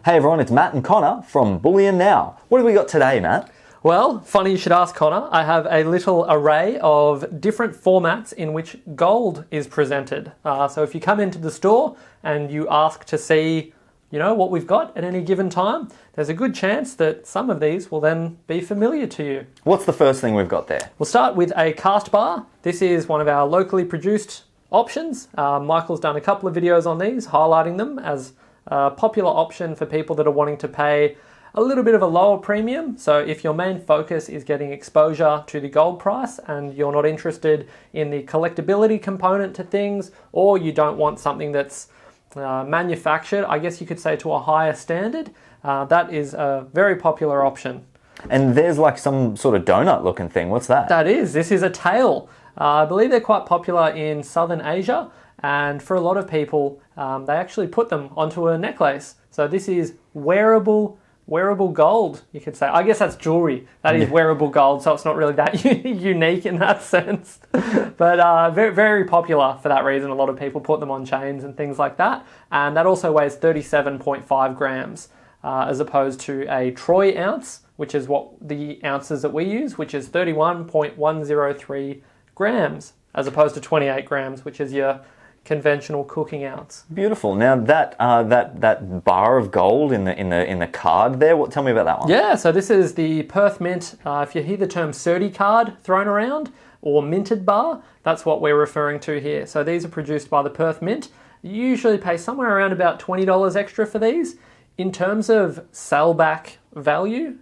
Hey everyone, it's Matt and Connor from Bullion Now. What have we got today, Matt? Well, funny you should ask, Connor. I have a little array of different formats in which gold is presented. So if you come into the store and you ask to see, what we've got at any given time, there's a good chance that some of these will then be familiar to you. What's the first thing we've got there? We'll start with a cast bar. This is one of our locally produced options. Michael's done a couple of videos on these, highlighting them as a popular option for people that are wanting to pay a little bit of a lower premium. So if your main focus is getting exposure to the gold price and you're not interested in the collectability component to things, or you don't want something that's manufactured, I guess you could say, to a higher standard, that is a very popular option. And there's like some sort of donut looking thing. What's that? This is a tail. I believe they're quite popular in Southern Asia, and for a lot of people, they actually put them onto a necklace. So this is wearable gold, you could say. I guess that's jewelry. That is wearable gold, so it's not really that unique in that sense. But very, very popular for that reason. A lot of people put them on chains and things like that. And that also weighs 37.5 grams, as opposed to a troy ounce, which is what the ounces that we use, which is 31.103 grams, as opposed to 28 grams, which is your conventional cooking ounce. Beautiful. Now that bar of gold in the card there, tell me about that one. Yeah, so this is the Perth Mint. If you hear the term Surdy card thrown around or minted bar, that's what we're referring to here. So these are produced by the Perth Mint. You usually pay somewhere around about $20 extra for these. In terms of sell back value,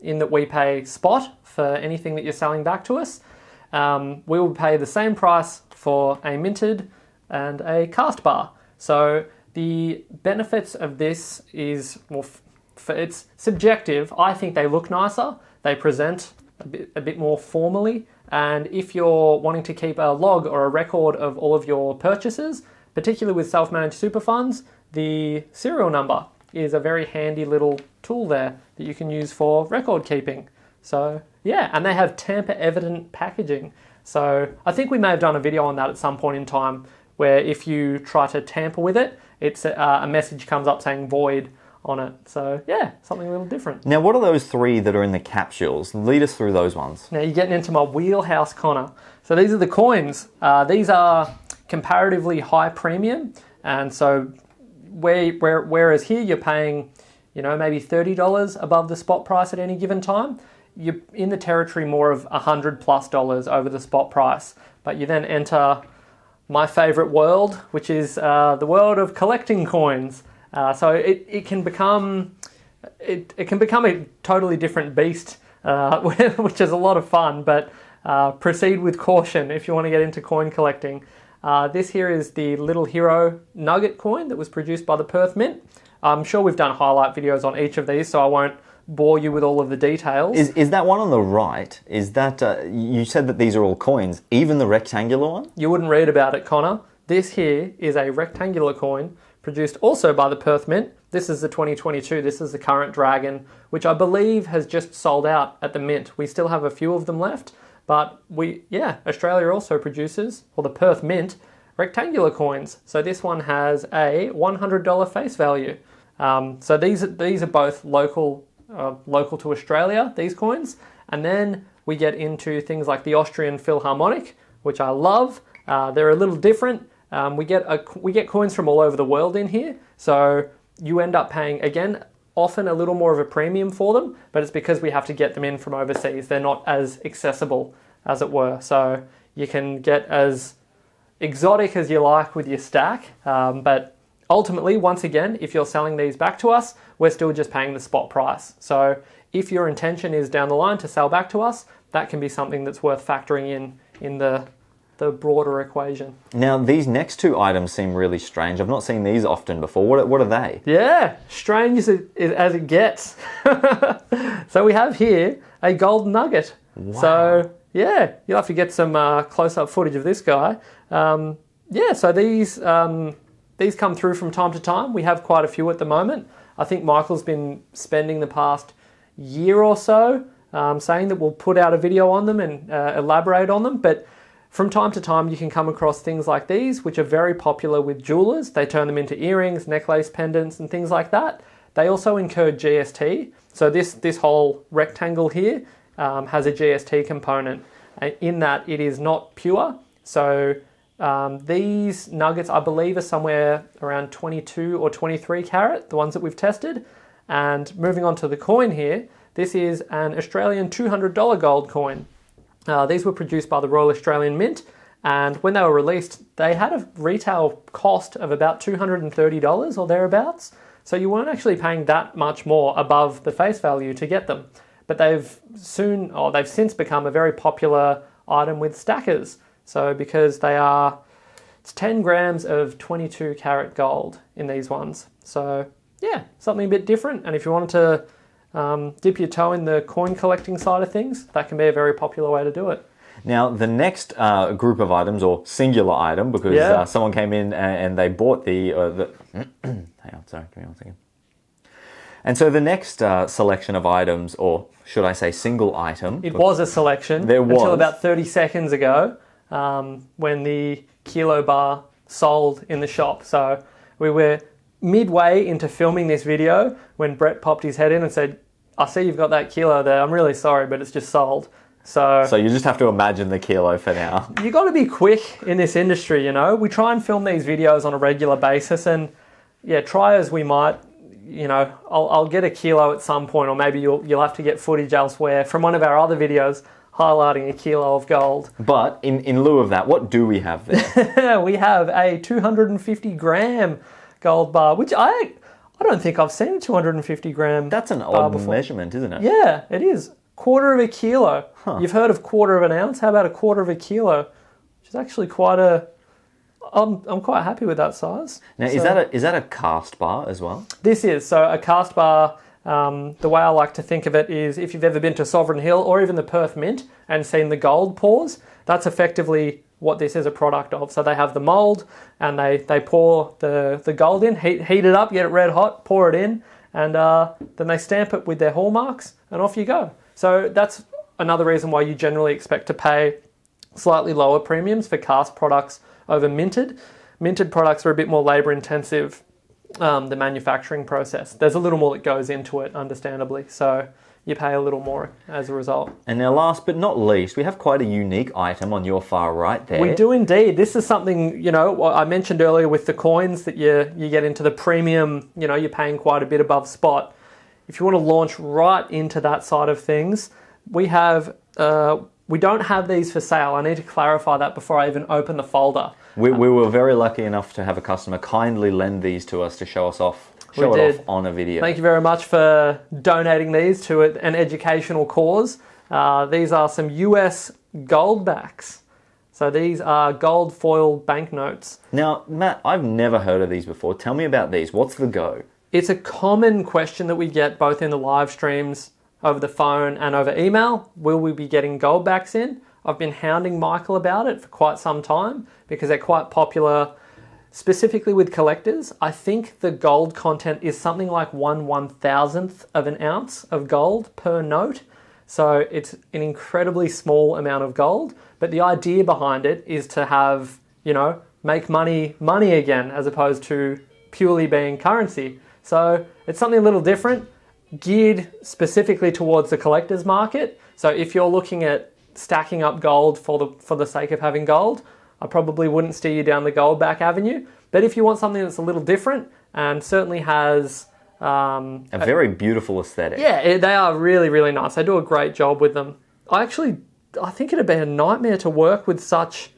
in that we pay spot for anything that you're selling back to us, we will pay the same price for a minted and a cast bar. So the benefits of this is, it's subjective. I think they look nicer. They present a bit more formally. And if you're wanting to keep a log or a record of all of your purchases, particularly with self-managed super funds, the serial number is a very handy little tool there that you can use for record keeping. So yeah, and they have tamper evident packaging. So I think we may have done a video on that at some point in time, where if you try to tamper with it, it's a message comes up saying void on it. So yeah, something a little different. Now what are those three that are in the capsules? Lead us through those ones. Now you're getting into my wheelhouse, Connor. So these are the coins. These are comparatively high premium, and so whereas here you're paying, maybe $30 above the spot price at any given time, you're in the territory more of $100+ over the spot price. But you then enter my favorite world, which is the world of collecting coins. So it can become a totally different beast, which is a lot of fun. But proceed with caution if you want to get into coin collecting. This here is the Little Hero Nugget coin that was produced by the Perth Mint. I'm sure we've done highlight videos on each of these, so I won't bore you with all of the details. Is that one on the right? Is that you said that these are all coins, even the rectangular one? You wouldn't read about it, Connor. This here is a rectangular coin produced also by the Perth Mint. This is the 2022. This is the current Dragon, which I believe has just sold out at the Mint. We still have a few of them left, but Australia also produces, or the Perth Mint, rectangular coins. So this one has a $100 face value. So these are both local to Australia, these coins. And then we get into things like the Austrian Philharmonic, which I love. They're a little different. We get coins from all over the world in here. So you end up paying, again, often a little more of a premium for them, but it's because we have to get them in from overseas. They're not as accessible, as it were. So you can get as exotic as you like with your stack, but ultimately, once again, if you're selling these back to us, we're still just paying the spot price. So if your intention is down the line to sell back to us, that can be something that's worth factoring in the broader equation. Now, these next two items seem really strange. I've not seen these often before. What are they? Yeah, strange as it gets. So we have here a gold nugget. Wow. So yeah, you'll have to get some close-up footage of this guy. So these come through from time to time. We have quite a few at the moment. I think Michael's been spending the past year or so saying that we'll put out a video on them and elaborate on them. But from time to time, you can come across things like these, which are very popular with jewelers. They turn them into earrings, necklace, pendants, and things like that. they also incur GST. So this whole rectangle here has a GST component. In that it is not pure. So these nuggets, I believe, are somewhere around 22 or 23 carat, the ones that we've tested. And moving on to the coin here, this is an Australian $200 gold coin. These were produced by the Royal Australian Mint, and when they were released, they had a retail cost of about $230 or thereabouts. So you weren't actually paying that much more above the face value to get them. But they've since become a very popular item with stackers. So because it's 10 grams of 22 karat gold in these ones. So yeah, something a bit different. And if you wanted to dip your toe in the coin collecting side of things, that can be a very popular way to do it. Now, the next group of items, or singular item, because someone came in and they bought the hang on, sorry, give me 1 second. And so the next selection of items, or should I say single item. It was a selection until about 30 seconds ago when the kilo bar sold in the shop. So we were midway into filming this video when Brett popped his head in and said, I see you've got that kilo there. I'm really sorry, but it's just sold. So you just have to imagine the kilo for now. You got to be quick in this industry, you know. We try and film these videos on a regular basis, and yeah, try as we might, you know, I'll get a kilo at some point, or maybe you'll have to get footage elsewhere from one of our other videos highlighting a kilo of gold. But in lieu of that, what do we have there? We have a 250 gram gold bar, which I don't think I've seen a 250 gram. That's an odd measurement, isn't it? Yeah, it is. Quarter of a kilo. Huh. You've heard of quarter of an ounce? How about a quarter of a kilo? Which is actually quite a... I'm quite happy with that size. Now, is that a cast bar as well? This is. So a cast bar, the way I like to think of it is if you've ever been to Sovereign Hill or even the Perth Mint and seen the gold pours, that's effectively what this is a product of. So they have the mould and they pour the gold in, heat it up, get it red hot, pour it in, and then they stamp it with their hallmarks and off you go. So that's another reason why you generally expect to pay slightly lower premiums for cast products over minted. Minted products are a bit more labour intensive, the manufacturing process. There's a little more that goes into it, understandably, so you pay a little more as a result. And now last but not least, we have quite a unique item on your far right there. We do indeed. This is something, you know, I mentioned earlier with the coins that you get into the premium, you know, you're paying quite a bit above spot. If you want to launch right into that side of things, we don't have these for sale. I need to clarify that before I even open the folder. We were very lucky enough to have a customer kindly lend these to us to show it off on a video. Thank you very much for donating these to an educational cause. These are some US gold backs. So these are gold foil banknotes. Now, Matt, I've never heard of these before. Tell me about these. What's the go? It's a common question that we get both in the live streams, over the phone and over email. Will we be getting gold backs in? I've been hounding Michael about it for quite some time because they're quite popular, specifically with collectors. I think the gold content is something like 1/1000th of an ounce of gold per note. So it's an incredibly small amount of gold. But the idea behind it is to have, you know, make money again as opposed to purely being currency. So it's something a little different, geared specifically towards the collector's market. So if you're looking at stacking up gold for the sake of having gold, I probably wouldn't steer you down the gold back avenue. But if you want something that's a little different and certainly has a very beautiful aesthetic. Yeah, they are really, really nice. They do a great job with them. I think it'd be a nightmare to work with such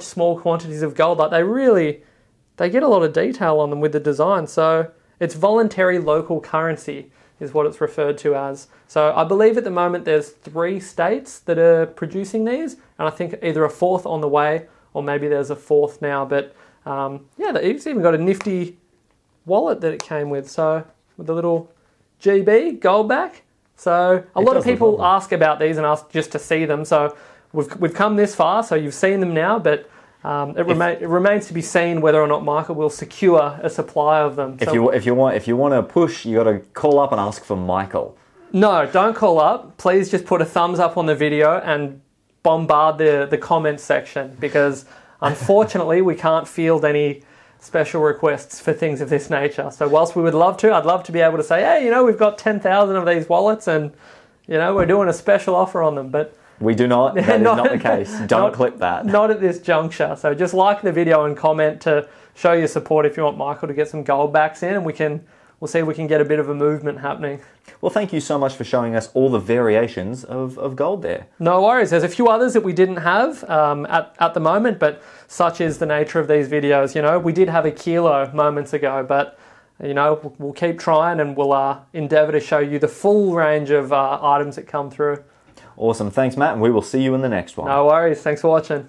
small quantities of gold. Like they get a lot of detail on them with the design. So it's voluntary local currency is what it's referred to as. So I believe at the moment there's 3 states that are producing these, and I think either a 4th on the way, or maybe there's a 4th now. But it's even got a nifty wallet that it came with. So with a little GB gold back. So a lot of people ask about these and ask just to see them. So we've come this far, so you've seen them now, but it remains to be seen whether or not Michael will secure a supply of them. If you want to push, you got to call up and ask for Michael. No, don't call up. Please just put a thumbs up on the video and bombard the comments section, because unfortunately we can't field any special requests for things of this nature. So whilst we would love to, I'd love to be able to say, hey, you know, we've got 10,000 of these wallets and, you know, we're doing a special offer on them. But we do not. That is not the case. Don't clip that. Not at this juncture. So just like the video and comment to show your support if you want Michael to get some gold backs in, and we'll see if we can get a bit of a movement happening. Well, thank you so much for showing us all the variations of gold there. No worries. There's a few others that we didn't have at the moment, but such is the nature of these videos. You know, we did have a kilo moments ago, but you know, we'll keep trying and we'll endeavour to show you the full range of items that come through. Awesome. Thanks, Matt, and we will see you in the next one. No worries. Thanks for watching.